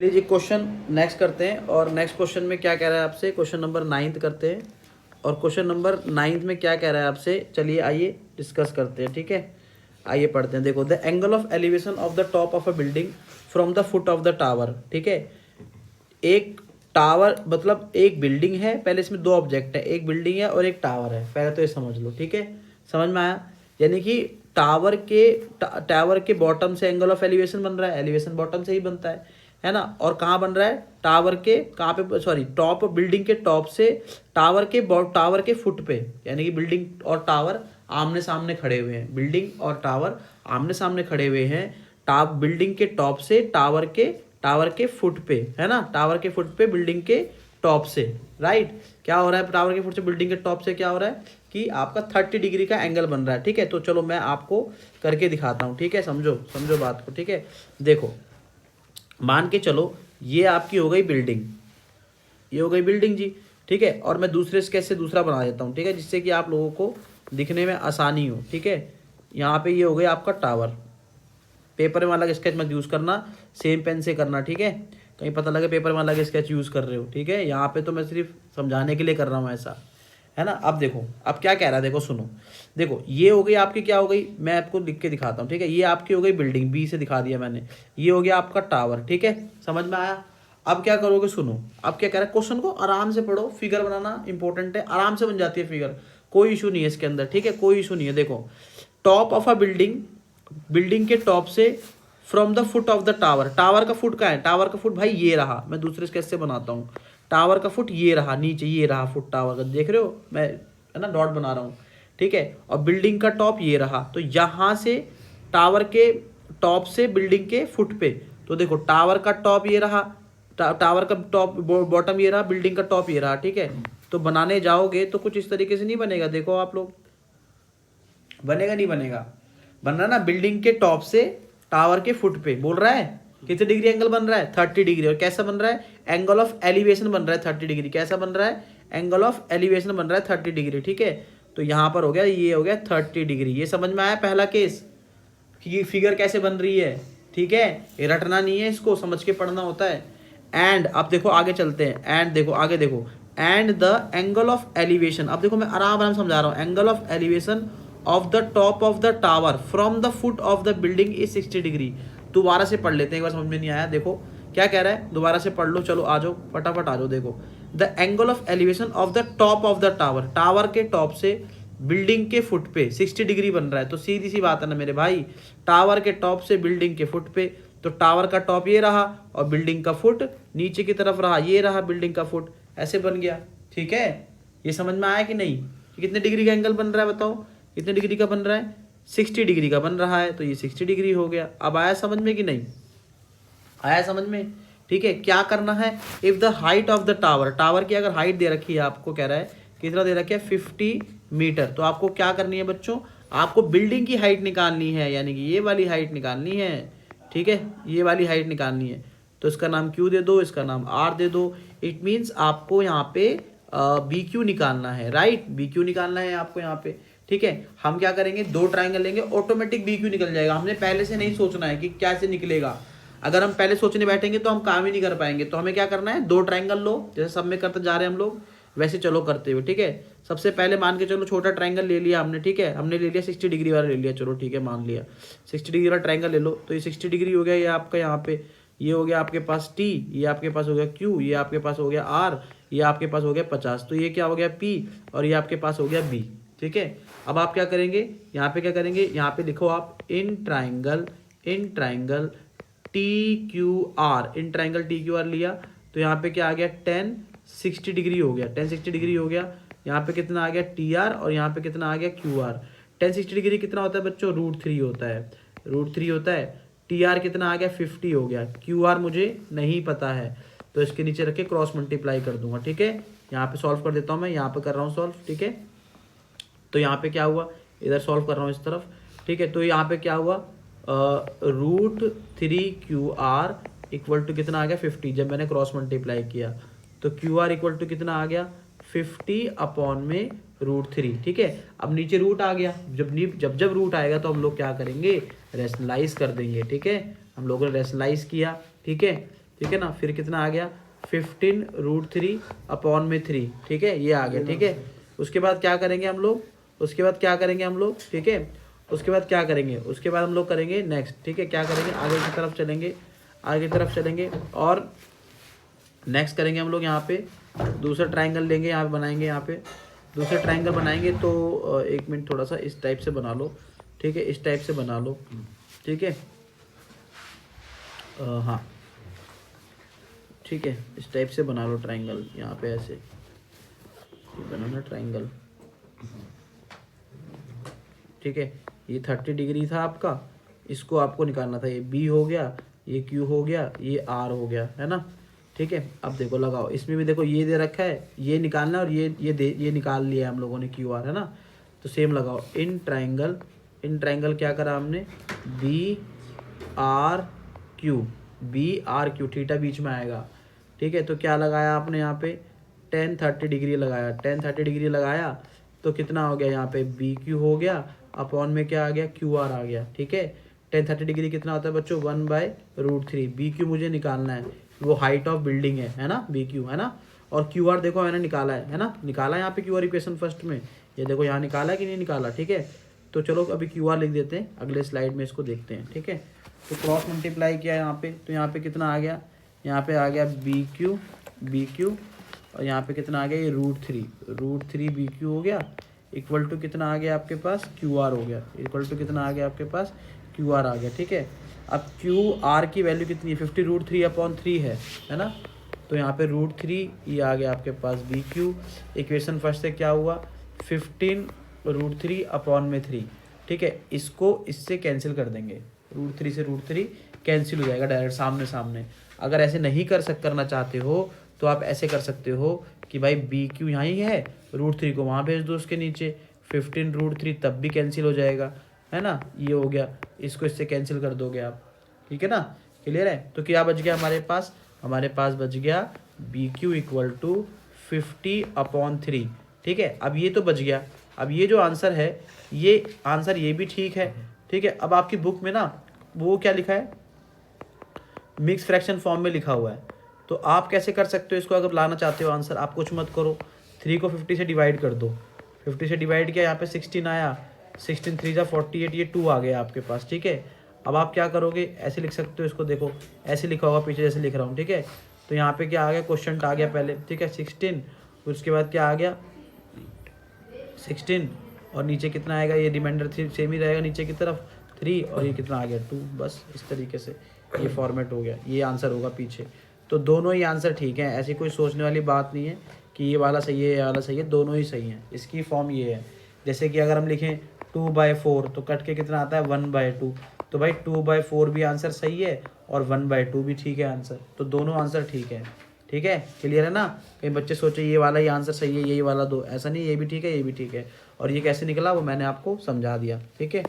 लीजिए question next करते हैं। और नेक्स्ट क्वेश्चन में क्या कह रहा है आपसे, क्वेश्चन नंबर 9 करते हैं। और क्वेश्चन नंबर 9 में क्या कह रहा है आपसे, चलिए आइए डिस्कस करते हैं। ठीक है, आइए पढ़ते हैं। देखो, the angle of elevation of the top of a building from the foot of the tower. ठीक है, एक टावर मतलब एक बिल्डिंग है। पहले इसमें दो ऑब्जेक्ट है, एक बिल्डिंग है और एक टावर है। पहले तो ये समझ लो। ठीक है, समझ में आया? यानी कि टावर के बॉटम से एंगल ऑफ एलिवेशन बन रहा है, एलिवेशन बॉटम से ही बनता है ना। और कहाँ बन रहा है, टावर के कहाँ पे, सॉरी टॉप, बिल्डिंग के टॉप से टावर के फुट पे। यानी कि बिल्डिंग और टावर आमने सामने खड़े हुए हैं, बिल्डिंग और टावर आमने सामने खड़े हुए हैं। बिल्डिंग के टॉप से टावर के फुट पे, है ना, टावर के फुट पे बिल्डिंग के टॉप से। राइट, क्या हो रहा है, टावर के फुट से बिल्डिंग के टॉप से क्या हो रहा है कि आपका 30 डिग्री का एंगल बन रहा है। ठीक है, तो चलो मैं आपको करके दिखाता हूँ। ठीक है, समझो समझो बात को। ठीक है, देखो, मान के चलो ये आपकी हो गई बिल्डिंग, ये हो गई बिल्डिंग जी। ठीक है, और मैं दूसरे स्केच से दूसरा बना देता हूँ। ठीक है, जिससे कि आप लोगों को दिखने में आसानी हो। ठीक है, यहाँ पे ये हो गया आपका टावर। पेपर में अलग स्केच मत यूज़ करना, सेम पेन से करना। ठीक है, कहीं पता लगे पेपर में अलग स्केच यूज़ कर रहे हो। ठीक है, यहाँ पे तो मैं सिर्फ समझाने के लिए कर रहा हूँ ऐसा, है ना। अब देखो, अब क्या कह रहा है, देखो सुनो। देखो, ये हो गई आपकी, क्या हो गई, मैं आपको लिख के दिखाता हूँ। ठीक है, ये आपकी हो गई बिल्डिंग, बी से दिखा दिया मैंने। ये हो गया आपका टावर। ठीक है, समझ में आया? अब क्या करोगे, सुनो। अब क्या कह रहा है, क्वेश्चन को आराम से पढ़ो, फिगर बनाना इंपॉर्टेंट है, आराम से बन जाती है फिगर, कोई इशू नहीं है इसके अंदर। ठीक है, कोई इशू नहीं है। देखो, top of a building, building के टॉप से from the foot of the tower. Tower का फुट कहाँ है, टावर का फुट भाई ये रहा, मैं दूसरे स्केच से बनाता हूँ। टावर का फुट ये रहा, नीचे ये रहा फुट टावर का, देख रहे हो, मैं है ना डॉट बना रहा हूँ। ठीक है, और बिल्डिंग का टॉप ये रहा। तो यहाँ से टावर के टॉप से बिल्डिंग के फुट पे, तो देखो टावर का टॉप ये रहा, टावर का टॉप बॉटम ये रहा, बिल्डिंग का टॉप ये रहा। ठीक है, तो बनाने जाओगे तो कुछ इस तरीके से नहीं बनेगा। देखो आप लोग, बनेगा नहीं बनेगा, बन रहा ना, बिल्डिंग के टॉप से टावर के फुट पे, बोल रहा है कितने डिग्री एंगल बन रहा है, 30 डिग्री। और कैसा बन रहा है, एंगल ऑफ एलिवेशन बन रहा है 30 डिग्री। कैसा बन रहा है, एंगल ऑफ एलिवेशन बन रहा है 30 डिग्री। ठीक है, तो यहाँ पर हो गया, ये हो गया 30 डिग्री। ये समझ में आया पहला केस कि ये फिगर कैसे बन रही है। ठीक है, ये रटना नहीं है, इसको समझ के पढ़ना होता है। एंड अब देखो आगे चलते हैं, एंड देखो आगे देखो, and the angle of elevation. अब देखो मैं आराम आराम समझा रहा हूँ। Angle of elevation of the top of the tower from the foot of the building is 60 degree. दोबारा से पढ़ लेते हैं, एक बार समझ में नहीं आया। देखो क्या कह रहा है, दोबारा से पढ़ लो। चलो आ जाओ, फटाफट आ जाओ। देखो, the angle of elevation of the top of the tower, tower के टॉप से बिल्डिंग के फुट पे 60 डिग्री बन रहा है। तो सीधी सी बात है ना मेरे भाई, टावर के टॉप से बिल्डिंग के फुट पे, तो टावर का टॉप ये रहा और बिल्डिंग का फुट नीचे की तरफ रहा, ये रहा बिल्डिंग का फुट, ऐसे बन गया। ठीक है, ये समझ में आया कि नहीं, कितने डिग्री का एंगल बन रहा है बताओ, कितने डिग्री का बन रहा है, 60 डिग्री का बन रहा है। तो ये 60 डिग्री हो गया। अब आया समझ में कि नहीं आया समझ में? ठीक है, क्या करना है, if the height of the tower, tower की अगर हाइट दे रखी है, आपको कह रहा है कितना दे रखा है, 50 मीटर। तो आपको क्या करनी है बच्चों, आपको बिल्डिंग की हाइट निकालनी है, यानी कि ये वाली हाइट निकालनी है। ठीक है, ये वाली हाइट निकालनी है। तो इसका नाम क्यू दे दो, इसका नाम आर दे दो। इट मीन्स आपको यहाँ पे बी क्यू निकालना है। राइट, बी क्यू निकालना है आपको यहाँ पे। ठीक है, हम क्या करेंगे, दो ट्राइंगल लेंगे, ऑटोमेटिक बी क्यू निकल जाएगा। हमने पहले से नहीं सोचना है कि कैसे निकलेगा। अगर हम पहले सोचने बैठेंगे तो हम काम ही नहीं कर पाएंगे। तो हमें क्या करना है, दो ट्राइंगल लो, जैसे सब में करते जा रहे हैं हम लोग, वैसे चलो करते हुए। ठीक है, सबसे पहले मान के चलो छोटा ट्राइंगल ले लिया हमने। ठीक है, हमने ले लिया 60 डिग्री वाला ले लिया, चलो ठीक है मान लिया 60 डिग्री वाला ट्राइंगल ले लो। तो ये 60 डिग्री हो गया, ये आपका यहाँ पे, ये हो गया आपके पास टी, ये आपके पास हो गया क्यू, ये आपके पास हो गया आर, ये आपके पास हो गया 50। तो ये क्या हो गया पी, और ये आपके पास हो गया बी। ठीक है, अब आप क्या करेंगे, यहाँ पे क्या करेंगे, यहाँ पे लिखो आप in triangle T Q R, in triangle T Q R लिया। तो यहाँ पे क्या आ गया, 10 60 डिग्री हो गया, 10 60 डिग्री हो गया। यहाँ पे कितना आ गया टी आर, और यहाँ पे कितना आ गया क्यू आर। 10 60 डिग्री कितना होता है बच्चों, √3 होता है, √3 होता है। टी आर कितना आ गया, 50 हो गया। क्यू आर मुझे नहीं पता है, तो इसके नीचे रख के क्रॉस मल्टीप्लाई कर दूंगा। ठीक है, यहाँ पे सॉल्व कर देता हूँ, मैं यहाँ पे कर रहा हूँ सॉल्व। ठीक है, तो यहाँ पे क्या हुआ, इधर सॉल्व कर रहा हूँ इस तरफ। ठीक है, तो यहाँ पे क्या हुआ, √3QR इक्वल टू कितना आ गया, 50। जब मैंने क्रॉस मल्टीप्लाई किया तो QR इक्वल टू कितना आ गया, 50 अपॉन में √3। ठीक है, अब नीचे रूट आ गया, जब रूट आएगा तो हम लोग क्या करेंगे, रेशनलाइज कर देंगे। ठीक है, हम लोगों ने रेशनलाइज किया। ठीक है, ठीक है ना। फिर कितना आ गया 15√3/3, ठीक है, ये आ गया, ठीक है। उसके बाद क्या करेंगे हम लोग, उसके बाद क्या करेंगे हम लोग, ठीक है, उसके बाद क्या करेंगे, उसके बाद हम लोग करेंगे नेक्स्ट, ठीक है, क्या करेंगे, आगे की तरफ चलेंगे, आगे की तरफ चलेंगे और नेक्स्ट करेंगे हम लोग यहाँ पे दूसरा ट्रायंगल लेंगे, यहाँ पे बनाएंगे, यहाँ पे दूसरा ट्रायंगल बनाएंगे। तो एक मिनट थोड़ा सा इस टाइप से बना लो, ठीक है, इस टाइप से बना लो, ठीक है, हाँ ठीक है, इस टाइप से बना लो ट्रायंगल, यहाँ पे ऐसे बनाना ट्रायंगल, ठीक है। ये 30 डिग्री था आपका, इसको आपको निकालना था, ये बी हो गया, ये क्यू हो गया, ये आर हो गया, है ना, ठीक है। अब देखो लगाओ, इसमें भी देखो ये दे रखा है, ये निकालना है और ये निकाल लिया है हम लोगों ने क्यू आर, है ना। तो सेम लगाओ, इन ट्रायंगल क्या करा हमने, बी आर क्यू, थीटा बीच में आएगा, ठीक है। तो क्या लगाया आपने यहाँ पे 10-30 डिग्री लगाया, 10-30 डिग्री लगाया तो कितना हो गया यहाँ पे बी क्यू हो गया, अपॉन में क्या आ गया क्यू आर आ गया, ठीक है। 10-30 डिग्री कितना होता है बच्चों 1/√3, बी क्यू मुझे निकालना है, वो हाइट ऑफ बिल्डिंग है ना, बी क्यू, है ना। और क्यू आर देखो मैंने निकाला है ना, निकाला है यहाँ पे क्यू आर इक्वेशन फर्स्ट में, ये देखो यहाँ निकाला है कि नहीं निकाला, ठीक है। तो चलो अभी क्यू आर लिख देते हैं, अगले स्लाइड में इसको देखते हैं, ठीक है। तो क्रॉस मल्टीप्लाई किया यहाँ पे, तो यहाँ पे कितना आ गया, यहाँ पे आ गया बी क्यू और यहाँ पे कितना आ गया ये √3 बी क्यू हो गया, इक्वल टू कितना आ गया आपके पास क्यू आर हो गया, इक्वल टू कितना आ गया आपके पास क्यू आर आ गया, ठीक है। अब क्यू आर की वैल्यू कितनी है 50√3/3 है ना। तो यहाँ पे √3 ये आ गया आपके पास बी क्यू, इक्वेशन फर्स्ट से क्या हुआ 15√3/3, ठीक है। इसको इससे कैंसिल कर देंगे, √3 से √3 कैंसिल हो जाएगा डायरेक्ट सामने सामने। अगर ऐसे नहीं करना चाहते हो तो आप ऐसे कर सकते हो कि भाई बी क्यू यहाँ ही है, √3 को वहाँ भेज दो उसके नीचे, 15√3 तब भी कैंसिल हो जाएगा, है ना। ये हो गया, इसको इससे कैंसिल कर दोगे आप, ठीक है ना, क्लियर है। तो क्या बच गया हमारे पास बच गया बी क्यू इक्वल टू 50/3, ठीक है। अब ये तो बच गया, अब ये जो आंसर है ये आंसर ये भी ठीक है, ठीक है। अब आपकी बुक में ना वो क्या लिखा है, मिक्स फ्रैक्शन फॉर्म में लिखा हुआ है। तो आप कैसे कर सकते हो इसको, अगर लाना चाहते हो आंसर, आप कुछ मत करो, 3 को 50 से डिवाइड कर दो, 50 से डिवाइड किया, यहाँ पे 16 आया, 16 3 जा 48, ये 2 आ गया आपके पास, ठीक है। अब आप क्या करोगे, ऐसे लिख सकते हो इसको, देखो ऐसे लिखा होगा पीछे जैसे लिख रहा हूँ, ठीक है। तो यहाँ पे क्या आ गया, क्वेश्चन आ गया पहले, ठीक है 16, उसके बाद क्या आ गया 16 और नीचे कितना आएगा, ये रिमाइंडर 3 सेम ही रहेगा नीचे की तरफ 3 और ये कितना आ गया 2, बस इस तरीके से ये फॉर्मेट हो गया, ये आंसर होगा पीछे। तो दोनों ही आंसर ठीक है, ऐसी कोई सोचने वाली बात नहीं है कि ये वाला सही है ये वाला सही है, दोनों ही सही है। इसकी फॉर्म ये है, जैसे कि अगर हम लिखें 2/4 तो कट के कितना आता है 1/2, तो भाई 2/4 भी आंसर सही है और 1/2 भी ठीक है आंसर, तो दोनों आंसर ठीक है, ठीक है, क्लियर है ना। कई बच्चे सोचे ये वाला ही आंसर सही है यही वाला दो, ऐसा नहीं, ये भी ठीक है ये भी ठीक है। और ये कैसे निकला वो मैंने आपको समझा दिया, ठीक है।